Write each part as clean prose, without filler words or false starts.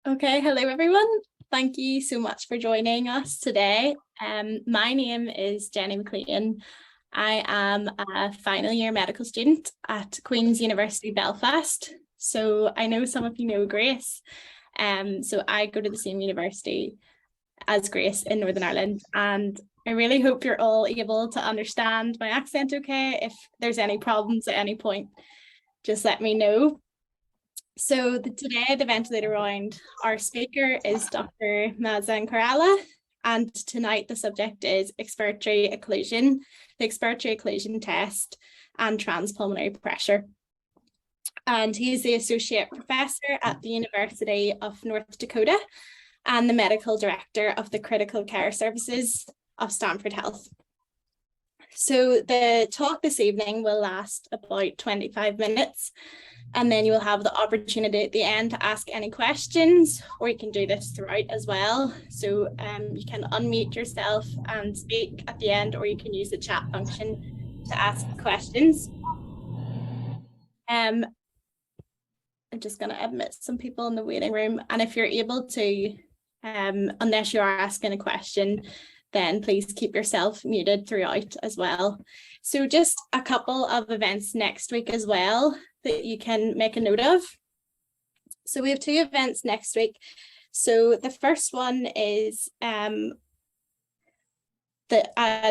Okay, hello everyone. Thank you so much for joining us today. My name is Jenny McLean. I am a final year medical student at Queen's University Belfast. So I know some of you know Grace. So I go to the same university as Grace in Northern Ireland, and I really hope you're all able to understand my accent okay. If there's any problems at any point, just let me know. So today, the ventilator round, our speaker is Dr. Mazen Karala, and tonight the subject is expiratory occlusion, the expiratory occlusion test, and transpulmonary pressure. And he is the Associate Professor at the University of North Dakota and the Medical Director of the Critical Care Services of Stanford Health. So the talk this evening will last about 25 minutes. And then you will have the opportunity at the end to ask any questions, or you can do this throughout as well. So you can unmute yourself and speak at the end, or you can use the chat function to ask questions. I'm just going to admit some people in the waiting room. And if you're able to, unless you are asking a question, then please keep yourself muted throughout as well. So just a couple of events next week as well that you can make a note of. So we have two events next week. So the first one is the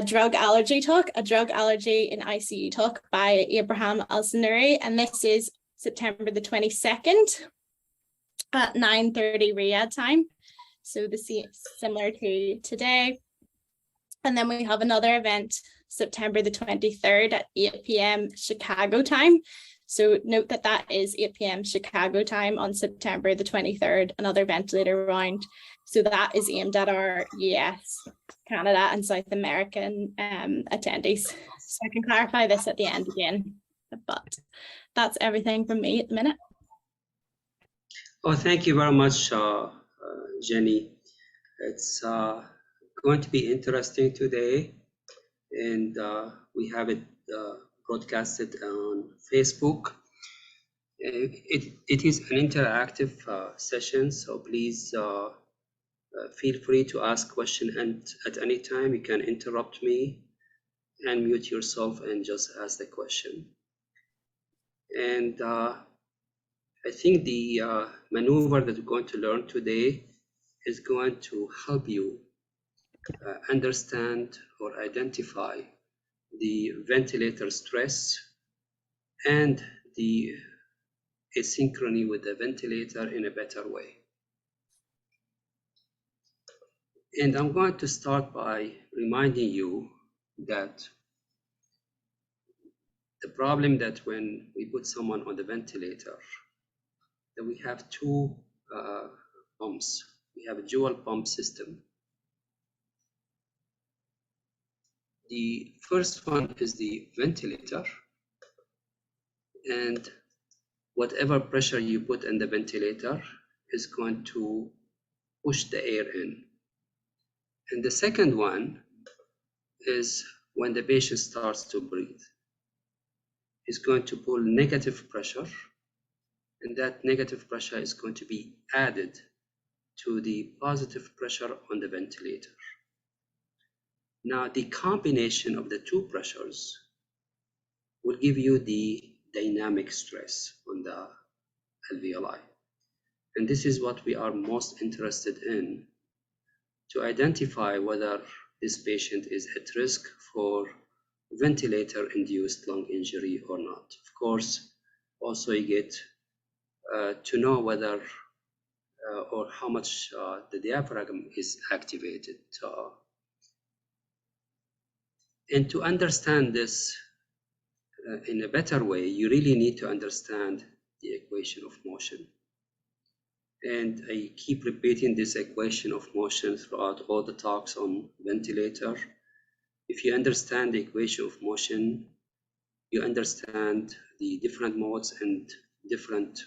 drug allergy talk, a drug allergy in ICU talk by Abraham Al-Sanuri, and this is September the 22nd at 9:30 Riyadh time. So this is similar to today. And then we have another event September the 23rd at 8 p.m. Chicago time. So note that that is 8 p.m. Chicago time on September the 23rd, another ventilator round. So that is aimed at our US, Canada and South American attendees. So I can clarify this at the end again, but that's everything from me at the minute. Oh, thank you very much, Jenny. It's going to be interesting today, and we have it broadcasted on Facebook. It is an interactive session, so please feel free to ask questions, and at any time you can interrupt me and mute yourself and just ask the question. And I think the maneuver that we're going to learn today is going to help you understand or identify the ventilator stress and the asynchrony with the ventilator in a better way. And I'm going to start by reminding you that the problem that when we put someone on the ventilator, that we have two pumps. We have a dual pump system. The first one is the ventilator, and whatever pressure you put in the ventilator is going to push the air in. And the second one is when the patient starts to breathe. It's going to pull negative pressure, and that negative pressure is going to be added to the positive pressure on the ventilator. Now, the combination of the two pressures will give you the dynamic stress on the alveoli. And this is what we are most interested in, to identify whether this patient is at risk for ventilator-induced lung injury or not. Of course, also you get to know whether or how much the diaphragm is activated. And to understand this in a better way, you really need to understand the equation of motion. And I keep repeating this equation of motion throughout all the talks on ventilator. If you understand the equation of motion, you understand the different modes and different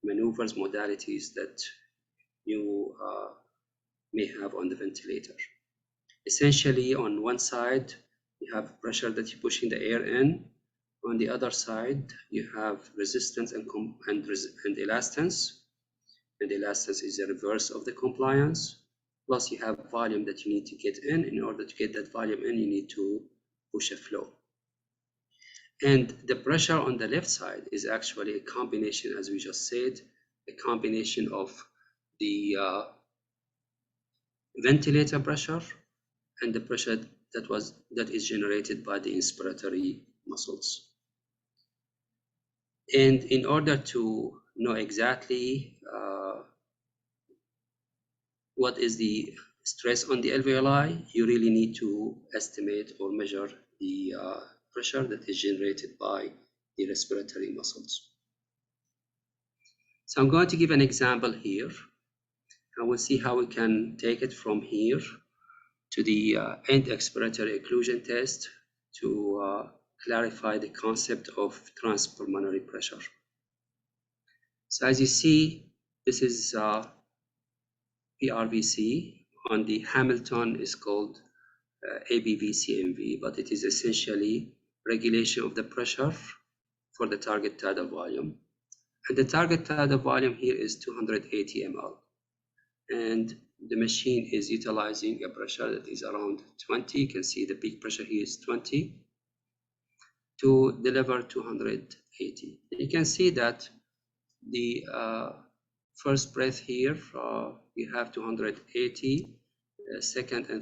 maneuvers, modalities that you may have on the ventilator. Essentially, on one side, you have pressure that you're pushing the air in. On the other side, you have resistance and elastance. and elastance is the reverse of the compliance. Plus you have volume that you need to get in. In order to get that volume in, you need to push a flow. And the pressure on the left side is actually a combination, as we just said, a combination of the ventilator pressure and the pressure that is generated by the inspiratory muscles. And in order to know exactly what is the stress on the alveoli, you really need to estimate or measure the pressure that is generated by the respiratory muscles. So I'm going to give an example here, and we'll see how we can take it from here to the Endo-Expiratory occlusion test to clarify the concept of transpulmonary pressure. So as you see, this is PRVC. On the Hamilton is called ABV-CMV, but it is essentially regulation of the pressure for the target tidal volume. And the target tidal volume here is 280 ml. And the machine is utilizing a pressure that is around 20. You can see the peak pressure here is 20 to deliver 280. You can see that the first breath here, you have 280. Second and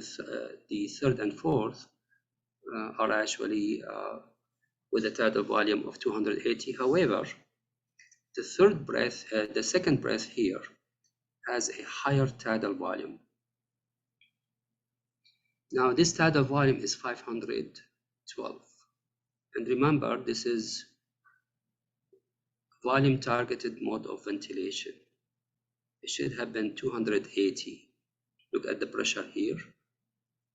the third and fourth are actually with a tidal volume of 280. However, the third breath, the second breath here has a higher tidal volume. Now this tidal volume is 512. And remember, this is volume targeted mode of ventilation. It should have been 280. Look at the pressure here,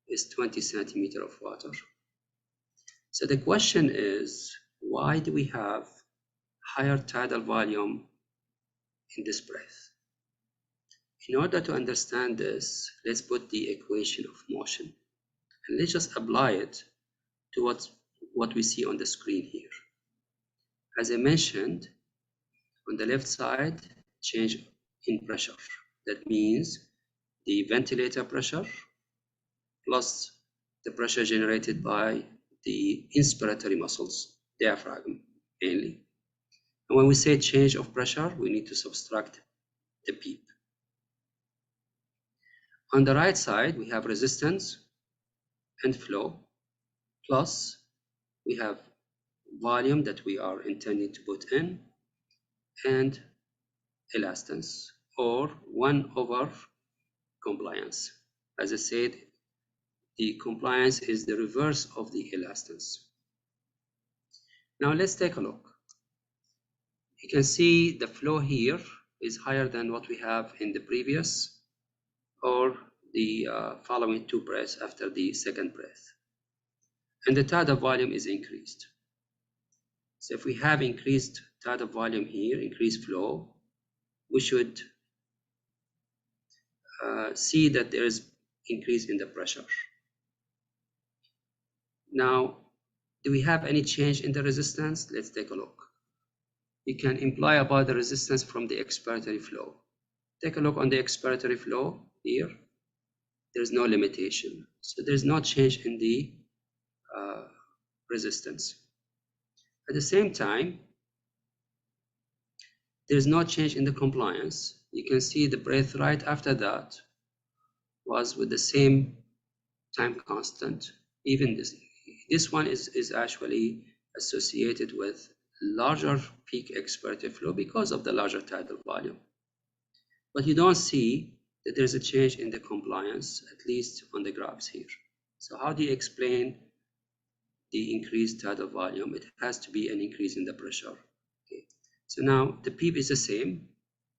is 20 centimeters of water. So the question is, why do we have higher tidal volume in this breath? In order to understand this, let's put the equation of motion, and let's just apply it to what we see on the screen here. As I mentioned, on the left side, change in pressure. That means the ventilator pressure plus the pressure generated by the inspiratory muscles, diaphragm mainly. And when we say change of pressure, we need to subtract the PEEP. On the right side, we have resistance and flow, plus we have volume that we are intending to put in, and elastance, or 1 over compliance. As I said, the compliance is the reverse of the elastance. Now let's take a look. You can see the flow here is higher than what we have in the previous or the following two breaths after the second breath. And the tidal volume is increased. So if we have increased tidal volume here, increased flow, we should see that there is increase in the pressure. Now, do we have any change in the resistance? Let's take a look. You can imply about the resistance from the expiratory flow. Take a look on the expiratory flow here. There's no limitation. So there's no change in the resistance. At the same time, there's no change in the compliance. You can see the breath right after that was with the same time constant. Even this one is actually associated with larger peak expiratory flow because of the larger tidal volume. But you don't see that there's a change in the compliance, at least on the graphs here. So how do you explain the increased tidal volume? It has to be an increase in the pressure. Okay. So now the PEEP is the same.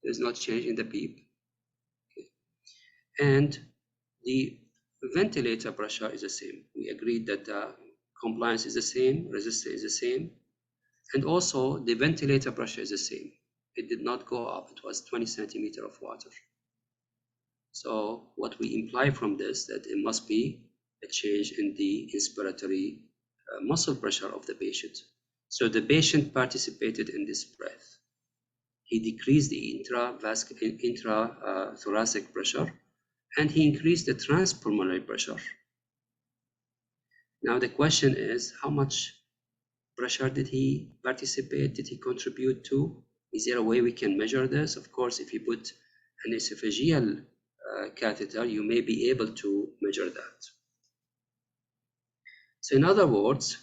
There's no change in the PEEP. Okay. And the ventilator pressure is the same. We agreed that compliance is the same, resistance is the same, and also the ventilator pressure is the same. It did not go up. It was 20 centimeters of water. So what we imply from this, that it must be a change in the inspiratory muscle pressure of the patient. So the patient participated in this breath. he decreased the intrathoracic pressure, and he increased the transpulmonary pressure. Now the question is, how much pressure did he participate? Did he contribute to? Is there a way we can measure this? Of course, if you put an esophageal catheter, you may be able to measure that. So in other words,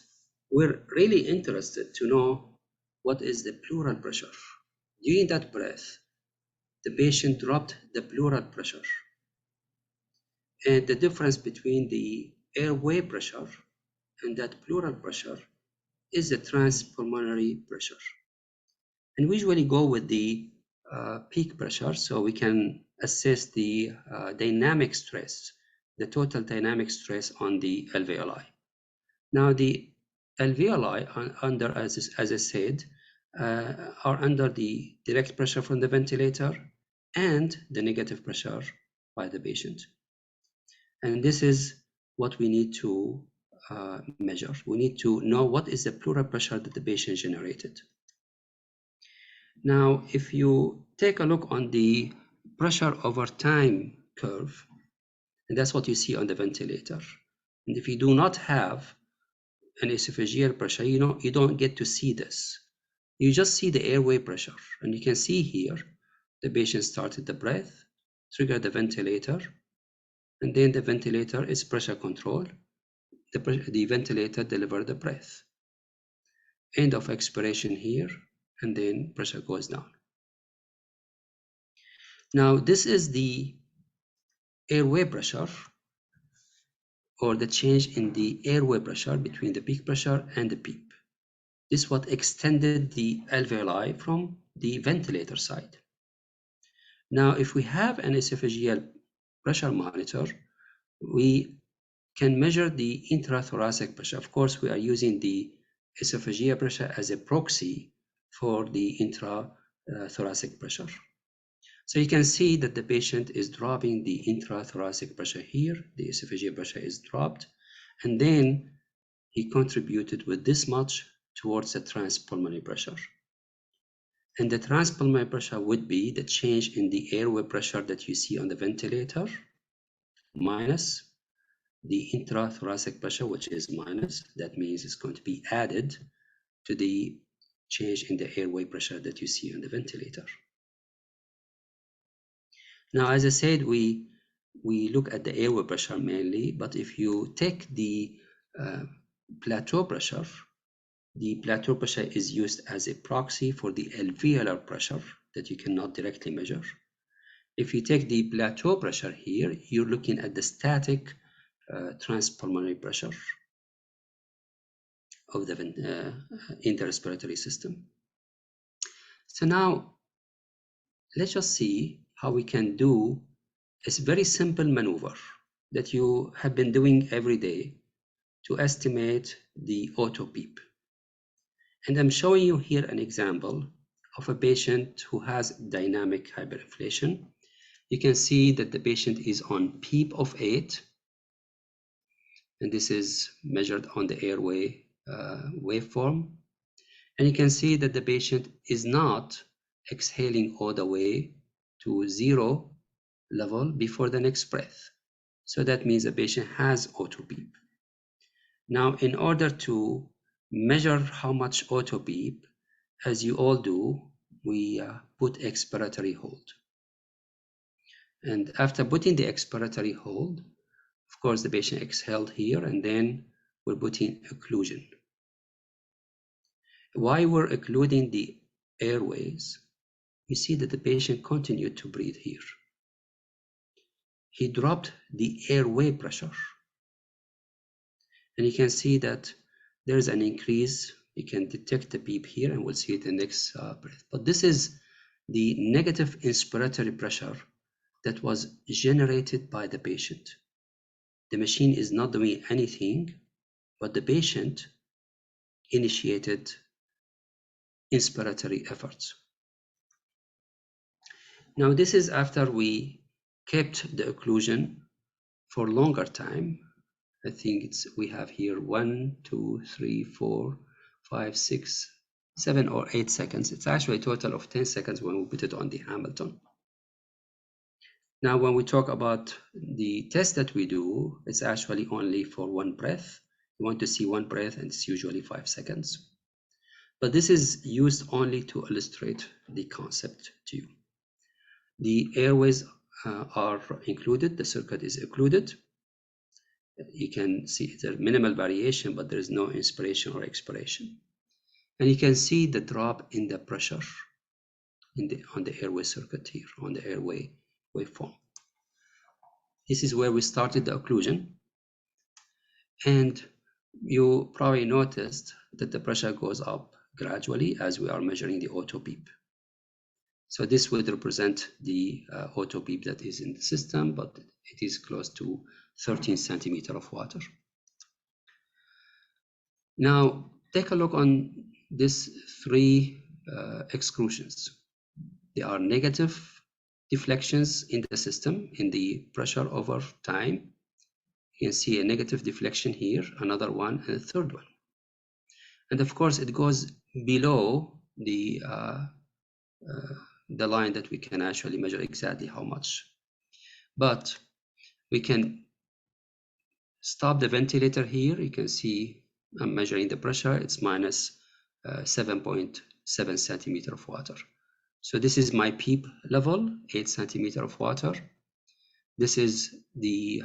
we're really interested to know what is the pleural pressure. During that breath, the patient dropped the pleural pressure. And the difference between the airway pressure and that pleural pressure is the transpulmonary pressure. And we usually go with the peak pressure, so we can assess the dynamic stress, the total dynamic stress on the alveoli. Now the alveoli are under, as I said, are under the direct pressure from the ventilator and the negative pressure by the patient. And this is what we need to measure. We need to know what is the pleural pressure that the patient generated. Now, if you take a look on the pressure over time curve, and that's what you see on the ventilator. And if you do not have an esophageal pressure, you don't get to see this. You just see the airway pressure. And you can see here, the patient started the breath, triggered the ventilator, and then the ventilator is pressure controlled. The ventilator delivered the breath. End of expiration here, and then pressure goes down. Now, this is the airway pressure, or the change in the airway pressure between the peak pressure and the PEEP. This is what extended the alveoli from the ventilator side. Now, if we have an esophageal pressure monitor, we can measure the intrathoracic pressure. Of course, we are using the esophageal pressure as a proxy for the intrathoracic pressure. So you can see that the patient is dropping the intrathoracic pressure here. The esophageal pressure is dropped, and then he contributed with this much towards the transpulmonary pressure. And the transpulmonary pressure would be the change in the airway pressure that you see on the ventilator minus the intrathoracic pressure, which is minus. That means it's going to be added to the change in the airway pressure that you see on the ventilator. Now, as I said, we look at the airway pressure mainly, but if you take the plateau pressure, the plateau pressure is used as a proxy for the alveolar pressure that you cannot directly measure. If you take the plateau pressure here, you're looking at the static transpulmonary pressure of the interrespiratory system. So now, let's just see how we can do a very simple maneuver that you have been doing every day to estimate the auto PEEP. And I'm showing you here an example of a patient who has dynamic hyperinflation. You can see that the patient is on PEEP of 8, and this is measured on the airway waveform. And you can see that the patient is not exhaling all the way to 0 level before the next breath. So that means the patient has auto PEEP. Now, in order to measure how much auto PEEP, as you all do, we put expiratory hold. And after putting the expiratory hold, of course, the patient exhaled here, and then we're putting occlusion. While we're occluding the airways, you see that the patient continued to breathe here. He dropped the airway pressure. And you can see that there's an increase. You can detect the PEEP here, and we'll see it in the next breath. But this is the negative inspiratory pressure that was generated by the patient. The machine is not doing anything, but the patient initiated inspiratory efforts. Now, this is after we kept the occlusion for longer time. I think we have here 1, 2, 3, 4, 5, 6, 7 or 8 seconds. It's actually a total of 10 seconds when we put it on the Hamilton. Now, when we talk about the test that we do, it's actually only for one breath. You want to see one breath, and it's usually 5 seconds. But this is used only to illustrate the concept to you. The airways are included, the circuit is included. You can see there's minimal variation, but there is no inspiration or expiration. And you can see the drop in the pressure on the airway circuit here, on the airway waveform. This is where we started the occlusion. And you probably noticed that the pressure goes up gradually as we are measuring the auto beep. So this would represent the auto beep that is in the system, but it is close to 13 centimeters of water. Now, take a look on these three exclusions. There are negative deflections in the system, in the pressure over time. You can see a negative deflection here, another one, and a third one. And of course, it goes below the line that we can actually measure exactly how much. But we can stop the ventilator here. You can see I'm measuring the pressure. It's minus 7.7 centimeters of water. So this is my PEEP level, 8 centimeters of water. This is the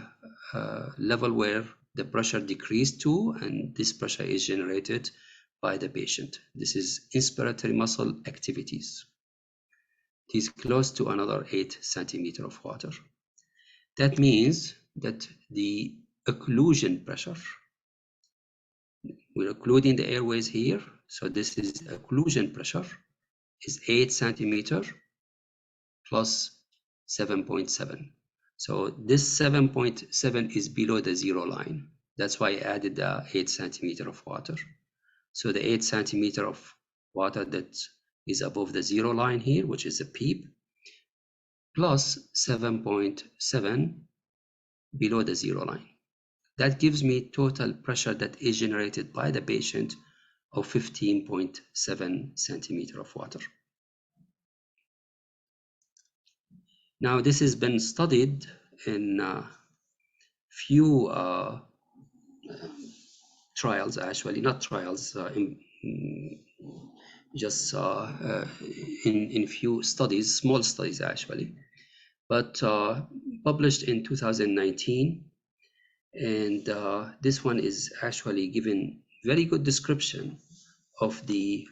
level where the pressure decreased to, and this pressure is generated by the patient. This is inspiratory muscle activities. It is close to another 8 centimeters of water. That means that the occlusion pressure, we're occluding the airways here, so this is occlusion pressure, is 8 centimeters plus 7.7. So this 7.7 is below the zero line. That's why I added the 8 centimeters of water. So the 8 centimeters of water that is above the zero line here, which is a PEEP, plus 7.7 below the zero line. That gives me total pressure that is generated by the patient of 15.7 centimeters of water. Now, this has been studied in few trials, actually, not trials, in few studies, small studies actually, but published in 2019. And this one is actually given very good description of the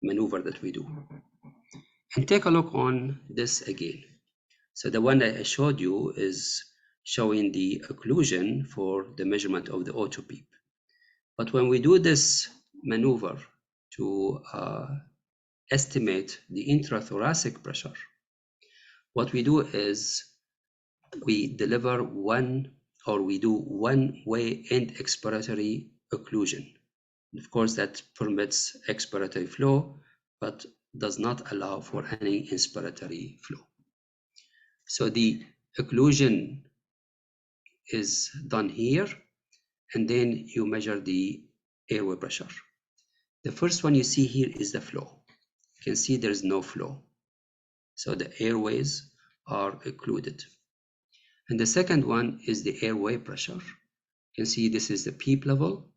maneuver that we do. And take a look on this again. So the one that I showed you is showing the occlusion for the measurement of the auto beep. But when we do this maneuver to estimate the intrathoracic pressure, what we do is we deliver we do one-way end expiratory occlusion. Of course, that permits expiratory flow, but does not allow for any inspiratory flow. So the occlusion is done here, and then you measure the airway pressure. The first one you see here is the flow. You can see there's no flow. So the airways are occluded. And the second one is the airway pressure. You can see this is the PEEP level,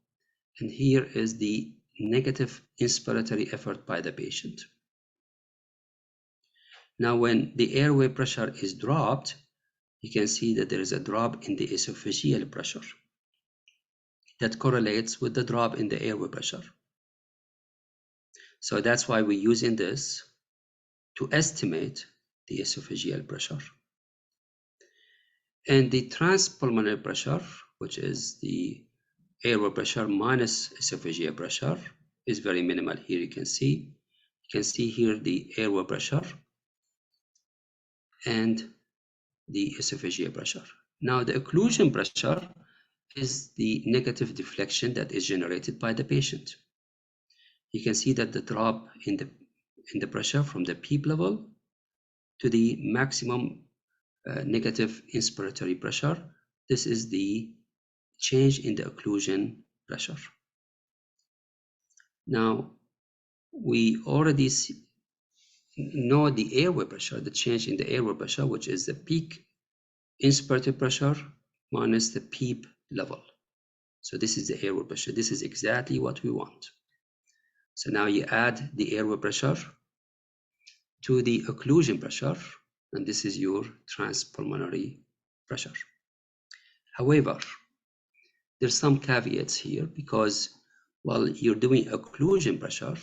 and here is the negative inspiratory effort by the patient. Now, when the airway pressure is dropped, you can see that there is a drop in the esophageal pressure that correlates with the drop in the airway pressure. So that's why we're using this to estimate the esophageal pressure. And the transpulmonary pressure, which is the airway pressure minus esophageal pressure, is very minimal. Here you can see here the airway pressure and the esophageal pressure. Now the occlusion pressure is the negative deflection that is generated by the patient. You can see that the drop in the pressure from the PEEP level to the maximum negative inspiratory pressure. This is the change in the occlusion pressure. Now, we already know the airway pressure, the change in the airway pressure, which is the peak inspiratory pressure minus the PEEP level. So this is the airway pressure. This is exactly what we want. So now you add the airway pressure to the occlusion pressure, and this is your transpulmonary pressure. However, there's some caveats here, because while you're doing occlusion pressure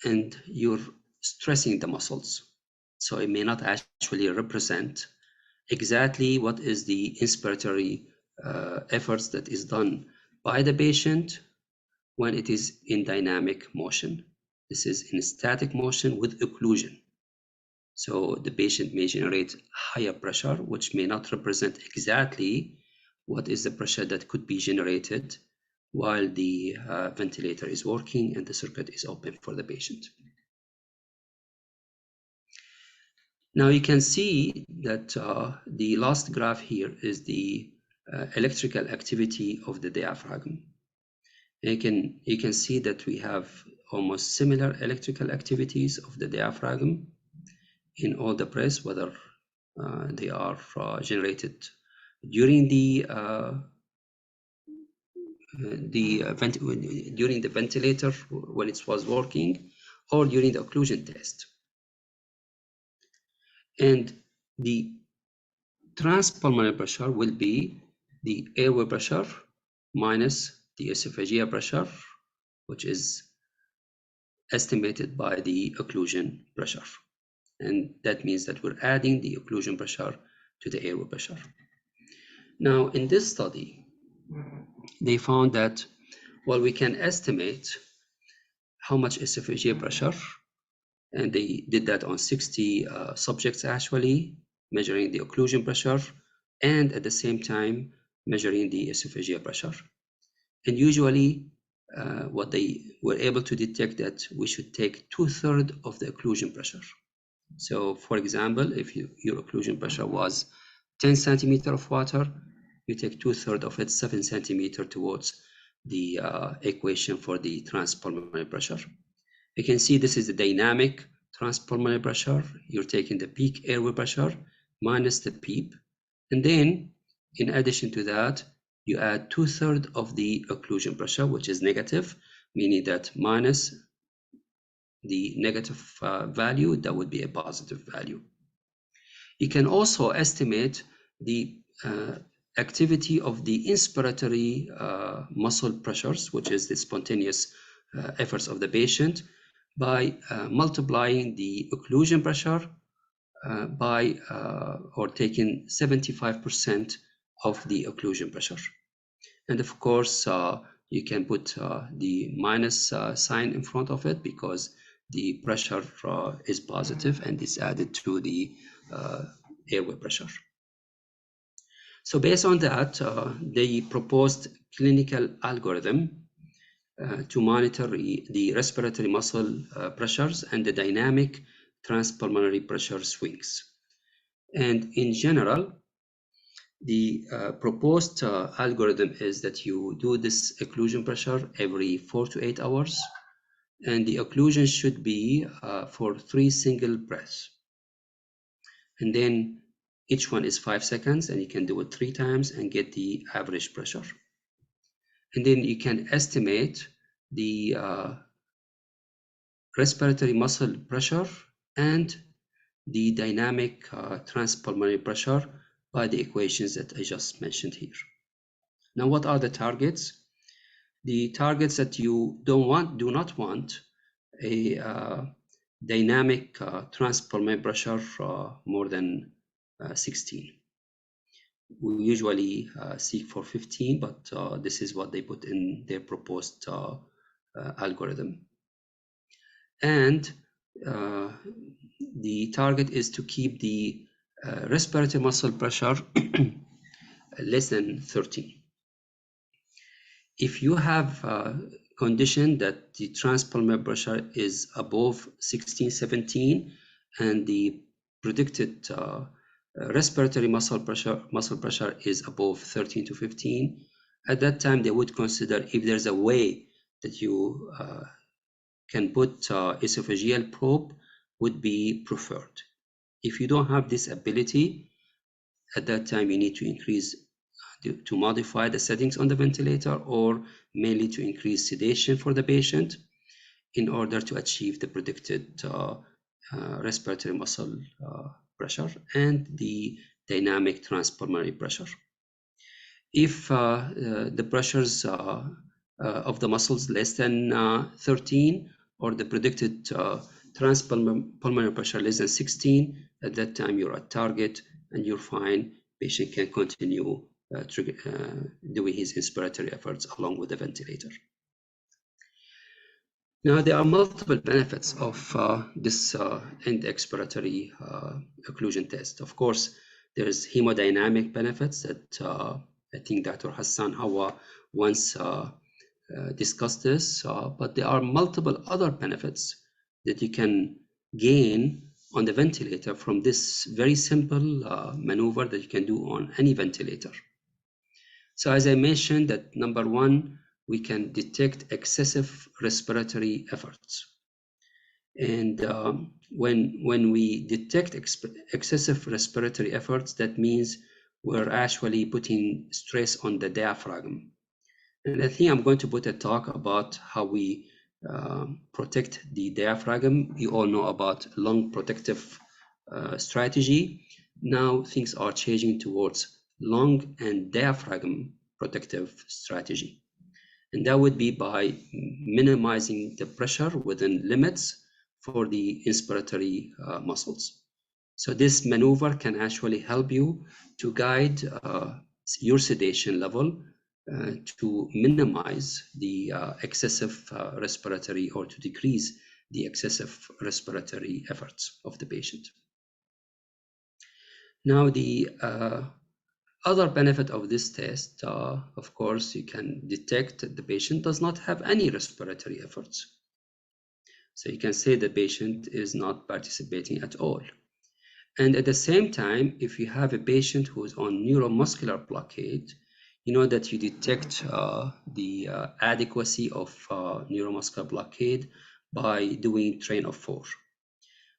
and you're stressing the muscles, so it may not actually represent exactly what is the inspiratory efforts that is done by the patient when it is in dynamic motion. This is in static motion with occlusion. So the patient may generate higher pressure, which may not represent exactly what is the pressure that could be generated while the ventilator is working and the circuit is open for the patient. Now you can see that the last graph here is the electrical activity of the diaphragm. And you can see that we have almost similar electrical activities of the diaphragm in all the breaths, whether they are generated during the ventilator when it was working, or during the occlusion test. And the transpulmonary pressure will be the airway pressure minus the esophageal pressure, which is estimated by the occlusion pressure. And that means that we're adding the occlusion pressure to the airway pressure. Now, in this study, they found that while we can estimate how much esophageal pressure, and they did that on 60 subjects actually, measuring the occlusion pressure and at the same time measuring the esophageal pressure. And usually what they were able to detect that we should take 2/3 of the occlusion pressure. So for example, if your occlusion pressure was 10 centimeter of water, you take 2/3 of it, 7 centimeter, towards the equation for the transpulmonary pressure. You can see this is the dynamic transpulmonary pressure. You're taking the peak airway pressure minus the PEEP. And then in addition to that, you add 2/3 of the occlusion pressure, which is negative, meaning that minus the negative value, that would be a positive value. You can also estimate the activity of the inspiratory muscle pressures, which is the spontaneous efforts of the patient, by multiplying the occlusion pressure by or taking 75% of the occlusion pressure. And of course, you can put the minus sign in front of it, because the pressure is positive and is added to the airway pressure. So based on that, they proposed clinical algorithm to monitor the respiratory muscle pressures and the dynamic transpulmonary pressure swings. And in general, the proposed algorithm is that you do this occlusion pressure every 4 to 8 hours, and the occlusion should be for 3 single breaths. And then each one is 5 seconds, and you can do it 3 times and get the average pressure. And then you can estimate the respiratory muscle pressure and the dynamic transpulmonary pressure by the equations that I just mentioned here. Now, what are the targets? The targets that you do not want a dynamic transpulmonary pressure more than 16. We usually seek for 15, but this is what they put in their proposed algorithm. And the target is to keep the respiratory muscle pressure less than 13. If you have a condition that the transpulmonary pressure is above 16, 17, and the predicted respiratory muscle pressure is above 13 to 15, at that time they would consider if there's a way that you can put esophageal probe would be preferred. If you don't have this ability, at that time you need to increase, to modify the settings on the ventilator, or mainly to increase sedation for the patient in order to achieve the predicted respiratory muscle pressure and the dynamic transpulmonary pressure. If the pressures of the muscles less than 13, or the predicted transpulmonary pressure less than 16, at that time you're at target and you're fine. Patient can continue doing his inspiratory efforts along with the ventilator. Now, there are multiple benefits of this Endo-Expiratory occlusion test. Of course, there's hemodynamic benefits that I think Dr. Hassan Hawa once discussed this, but there are multiple other benefits that you can gain on the ventilator from this very simple maneuver that you can do on any ventilator. So as I mentioned, that number one, we can detect excessive respiratory efforts. And when we detect excessive respiratory efforts, that means we're actually putting stress on the diaphragm. And I think I'm going to put a talk about how we protect the diaphragm. You all know about lung protective strategy. Now things are changing towards lung and diaphragm protective strategy. And that would be by minimizing the pressure within limits for the inspiratory muscles. So this maneuver can actually help you to guide your sedation level to minimize the excessive respiratory, or to decrease the excessive respiratory efforts of the patient. Now, the other benefit of this test, of course, you can detect that the patient does not have any respiratory efforts. So you can say the patient is not participating at all. And at the same time, if you have a patient who is on neuromuscular blockade, you know that you detect the adequacy of neuromuscular blockade by doing train of 4.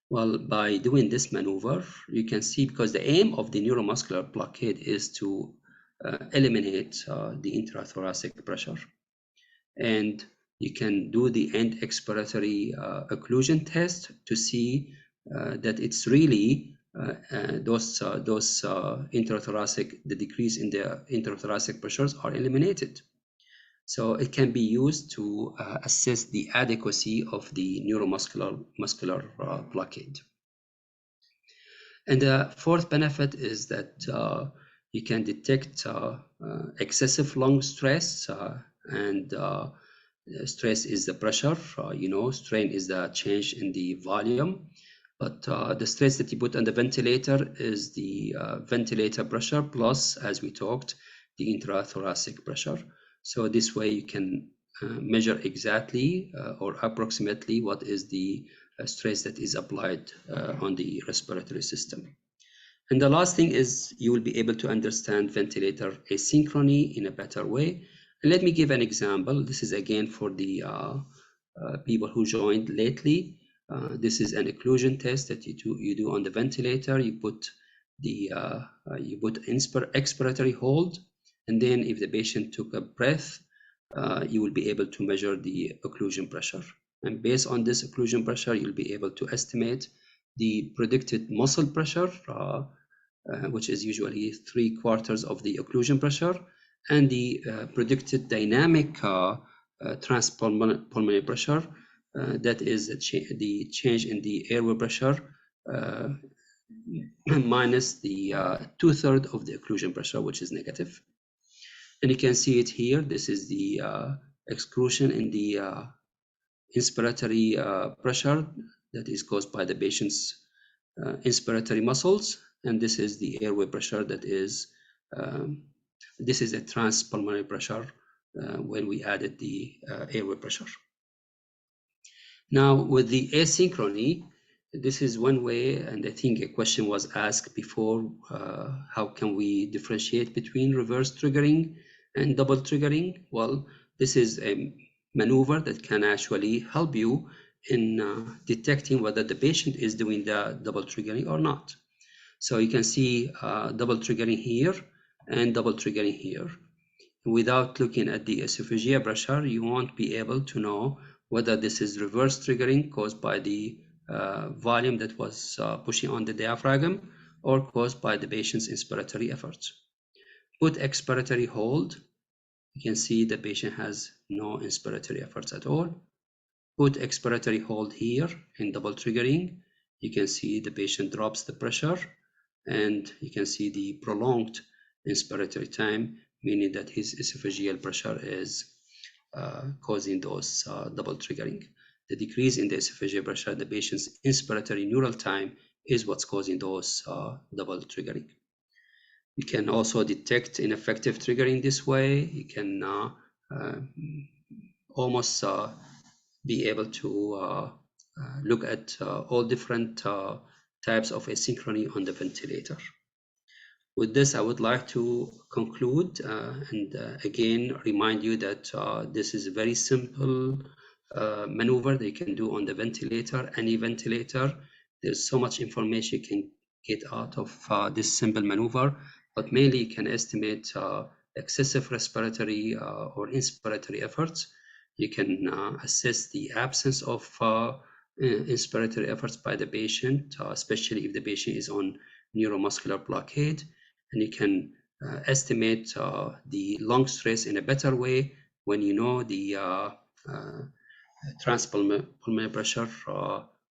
Well, by doing this maneuver, you can see, because the aim of the neuromuscular blockade is to eliminate the intrathoracic pressure. And you can do the Endo-Expiratory occlusion test to see that it's really those intrathoracic, the decrease in the intrathoracic pressures are eliminated. So it can be used to assess the adequacy of the neuromuscular blockade. And the fourth benefit is that you can detect excessive lung stress, and stress is the pressure, strain is the change in the volume. But the stress that you put on the ventilator is the ventilator pressure plus, as we talked, the intrathoracic pressure. So this way you can measure exactly or approximately what is the stress that is applied on the respiratory system. And the last thing is you will be able to understand ventilator asynchrony in a better way. And let me give an example. This is again for the people who joined lately. This is an occlusion test that you do on the ventilator. You put the expiratory hold, and then if the patient took a breath, you will be able to measure the occlusion pressure. And based on this occlusion pressure, you'll be able to estimate the predicted muscle pressure, which is usually 3/4 of the occlusion pressure, and the predicted dynamic transpulmonary pressure, that is the change in the airway pressure minus the 2/3 of the occlusion pressure, which is negative. And you can see it here. This is the exclusion in the inspiratory pressure that is caused by the patient's inspiratory muscles. And this is the airway pressure that is, this is a transpulmonary pressure when we added the airway pressure. Now with the asynchrony, this is one way, and I think a question was asked before, how can we differentiate between reverse triggering and double triggering? Well, this is a maneuver that can actually help you in detecting whether the patient is doing the double triggering or not. So you can see double triggering here and double triggering here. Without looking at the esophageal pressure, you won't be able to know whether this is reverse triggering caused by the volume that was pushing on the diaphragm or caused by the patient's inspiratory efforts. Put expiratory hold. You can see the patient has no inspiratory efforts at all. Put expiratory hold here in double triggering. You can see the patient drops the pressure, and you can see the prolonged inspiratory time, meaning that his esophageal pressure is causing those double triggering. The decrease in the esophageal pressure, the patient's inspiratory neural time, is what's causing those double triggering. You can also detect ineffective triggering this way. You can almost be able to look at all different types of asynchrony on the ventilator. With this, I would like to conclude and again remind you that this is a very simple maneuver that you can do on the ventilator, any ventilator. There's so much information you can get out of this simple maneuver, but mainly you can estimate excessive respiratory or inspiratory efforts. You can assess the absence of inspiratory efforts by the patient, especially if the patient is on neuromuscular blockade. And you can estimate the lung stress in a better way when you know the transpulmonary pressure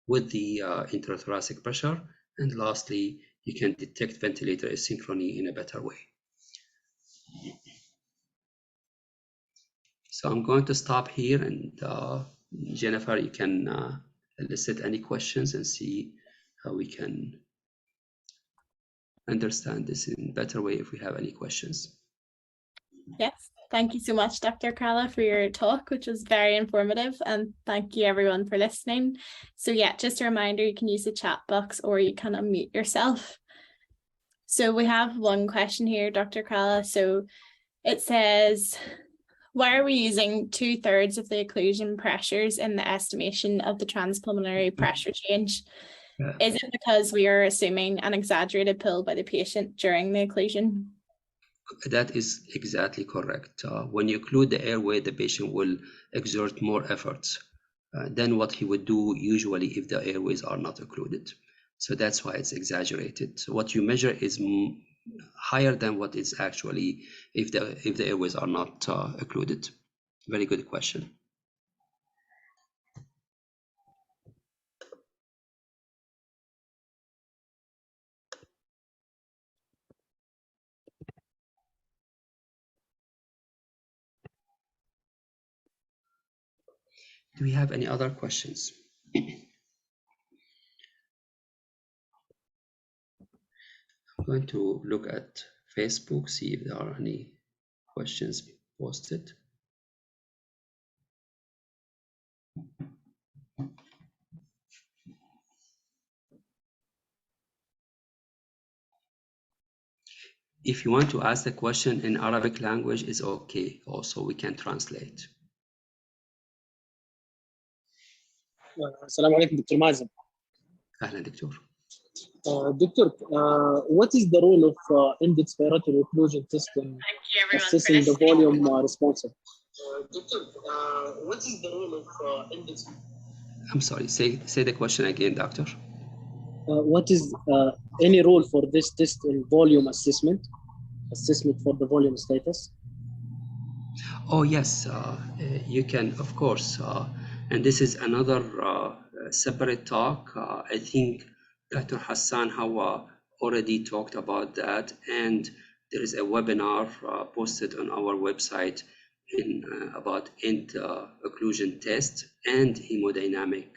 with the intrathoracic pressure. And lastly, you can detect ventilator asynchrony in a better way. So I'm going to stop here, and Jennifer, you can elicit any questions and see how we can understand this in a better way if we have any questions. Yes, thank you so much, Dr. Krala, for your talk, which was very informative, and thank you everyone for listening. So yeah, just a reminder, you can use the chat box or you can unmute yourself. So we have one question here, Dr. Krala. So it says, why are we using 2/3 of the occlusion pressures in the estimation of the transpulmonary pressure change? Is it because we are assuming an exaggerated pull by the patient during the occlusion? That is exactly correct. When you occlude the airway, the patient will exert more efforts than what he would do usually if the airways are not occluded. So that's why it's exaggerated. So what you measure is higher than what is actually if the airways are not occluded. Very good question. Do we have any other questions? I'm going to look at Facebook, see if there are any questions posted. If you want to ask the question in Arabic language, is okay. Also, we can translate. السلام عليكم دكتور مازن. أهلا دكتور. Doctor, what is the role of endo-expiratory occlusion test in assessing the volume responsive? Doctor, what is the role of I'm sorry, say the question again, doctor. What is any role for this test in volume assessment for the volume status? Oh yes, you can, of course, and this is another separate talk. I think Dr. Hassan Hawa already talked about that, and there is a webinar posted on our website about occlusion test and hemodynamic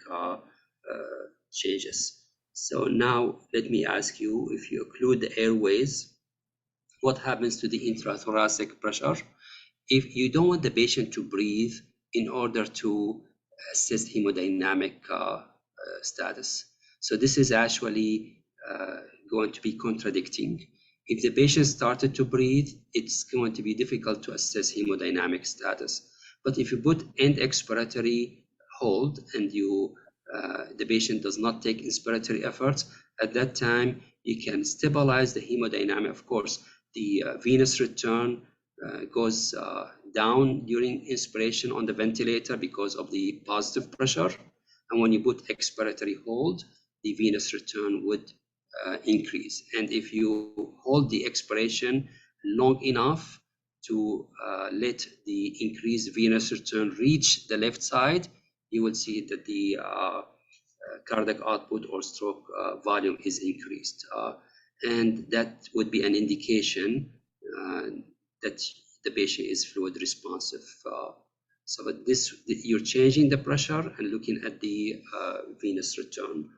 changes. So now let me ask you, if you occlude the airways, what happens to the intrathoracic pressure? If you don't want the patient to breathe in order to assess hemodynamic status. So this is actually going to be contradicting. If the patient started to breathe, it's going to be difficult to assess hemodynamic status. But if you put end expiratory hold and the patient does not take inspiratory efforts, at that time you can stabilize the hemodynamic. Of course, the venous return goes down during inspiration on the ventilator because of the positive pressure. And when you put expiratory hold, the venous return would increase. And if you hold the expiration long enough to let the increased venous return reach the left side, you will see that the cardiac output or stroke volume is increased. And that would be an indication that the patient is fluid responsive. So you're changing the pressure and looking at the venous return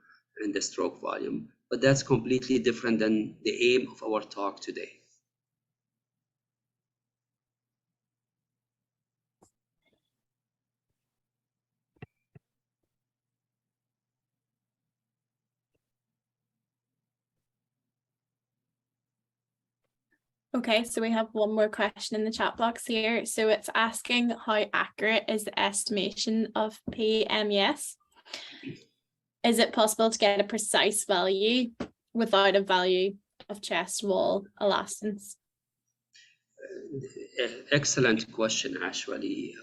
and the stroke volume. But that's completely different than the aim of our talk today. Okay, so we have one more question in the chat box here. So it's asking, how accurate is the estimation of Pmus? Is it possible to get a precise value without a value of chest wall elastance? Excellent question, actually.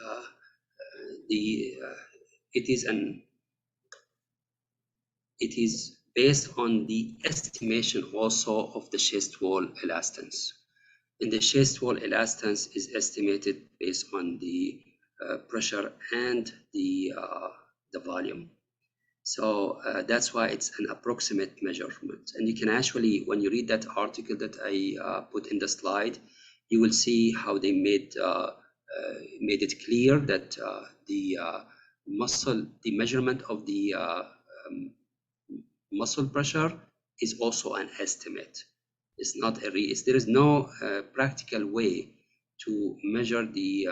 It is based on the estimation also of the chest wall elastance. And the chest wall elastance is estimated based on the pressure and the volume. So that's why it's an approximate measurement. And you can actually, when you read that article that I put in the slide, you will see how they made it clear that the measurement of the muscle pressure is also an estimate. It's not there is no practical way to measure the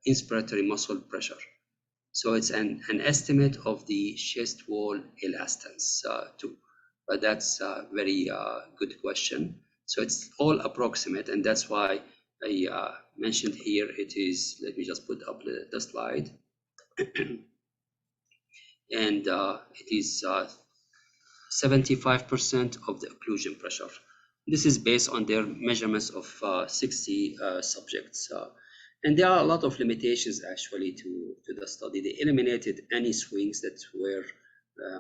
inspiratory muscle pressure. So it's an estimate of the chest wall elastance too. But that's a very good question. So it's all approximate, and that's why I mentioned here it is, let me just put up the slide. And it is 75% of the occlusion pressure. This is based on their measurements of 60 subjects. And there are a lot of limitations actually to the study. They eliminated any swings that were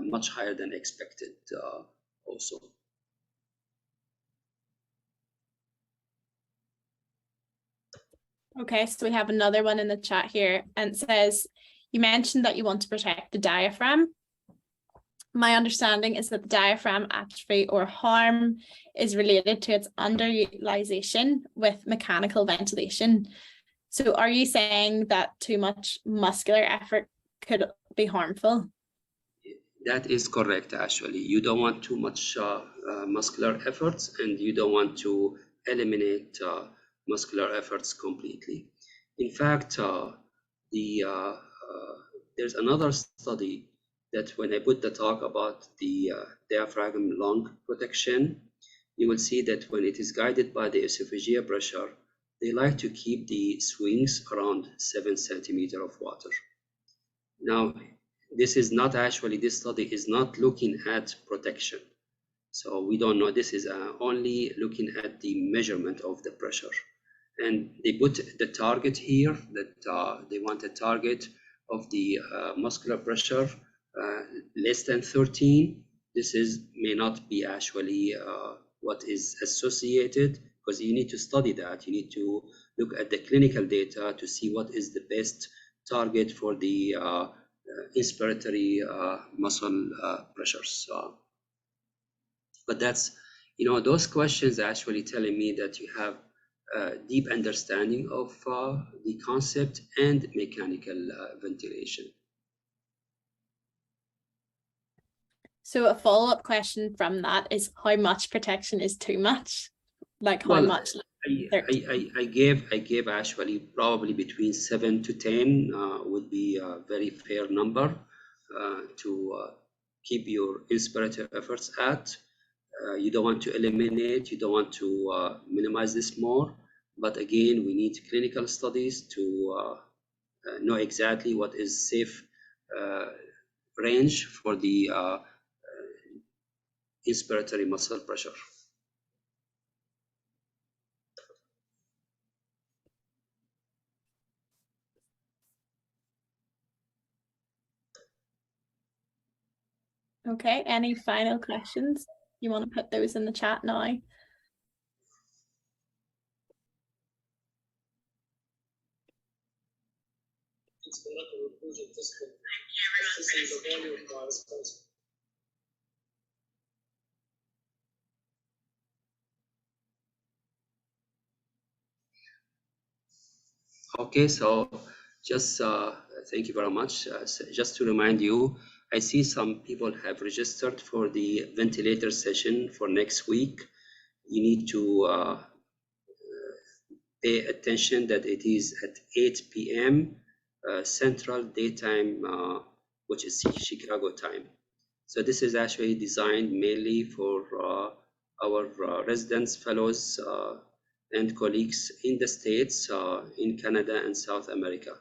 much higher than expected also. Okay, so we have another one in the chat here, and it says, you mentioned that you want to protect the diaphragm. My understanding is that the diaphragm atrophy or harm is related to its underutilization with mechanical ventilation. So are you saying that too much muscular effort could be harmful? That is correct, actually. You don't want too much muscular efforts, and you don't want to eliminate muscular efforts completely. In fact, there's another study that when I put the talk about the diaphragm lung protection, you will see that when it is guided by the esophageal pressure, they like to keep the swings around 7 centimeters of water. Now, this study is not looking at protection. So we don't know, this is only looking at the measurement of the pressure. And they put the target here that they want a target of the muscular pressure less than 13. This may not be actually what is associated, because you need to study that. You need to look at the clinical data to see what is the best target for the inspiratory muscle pressures. But that's, those questions are actually telling me that you have a deep understanding of the concept and mechanical ventilation. So a follow-up question from that is, how much protection is too much? Like how much? I gave actually probably between 7 to 10 would be a very fair number to keep your inspiratory efforts at. You don't want to eliminate, you don't want to minimize this more. But again, we need clinical studies to know exactly what is safe range for the inspiratory muscle pressure. Okay, any final questions? You want to put those in the chat now? Okay, so just thank you very much. So just to remind you, I see some people have registered for the ventilator session for next week. You need to pay attention that it is at 8 p.m. Central Daytime, which is Chicago time. So this is actually designed mainly for our residents, fellows, and colleagues in the States, in Canada and South America,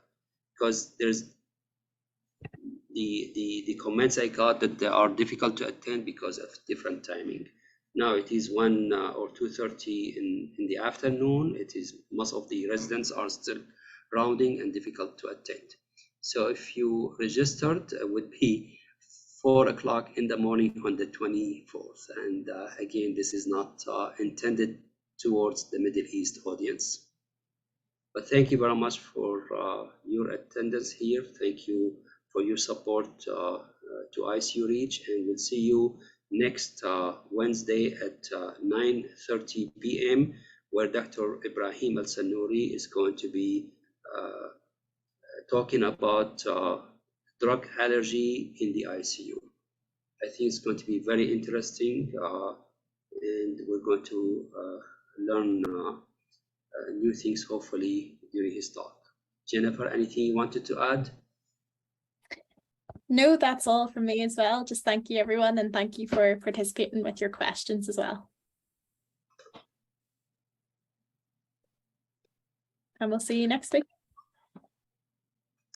because there's the comments I got that they are difficult to attend because of different timing. Now it is 1 or 2:30 in the afternoon. It is most of the residents are still rounding and difficult to attend. So if you registered, it would be 4 o'clock in the morning on the 24th. And again, this is not intended towards the Middle East audience. But thank you very much for your attendance here. Thank you for your support to ICU Reach, and we'll see you next Wednesday at 9:30 p.m. where Dr. Ibrahim Al-Sannouri is going to be talking about drug allergy in the ICU. I think it's going to be very interesting, and we're going to learn new things hopefully during his talk. Jennifer, anything you wanted to add? No, that's all from me as well. Just thank you everyone, and thank you for participating with your questions as well. And we'll see you next week.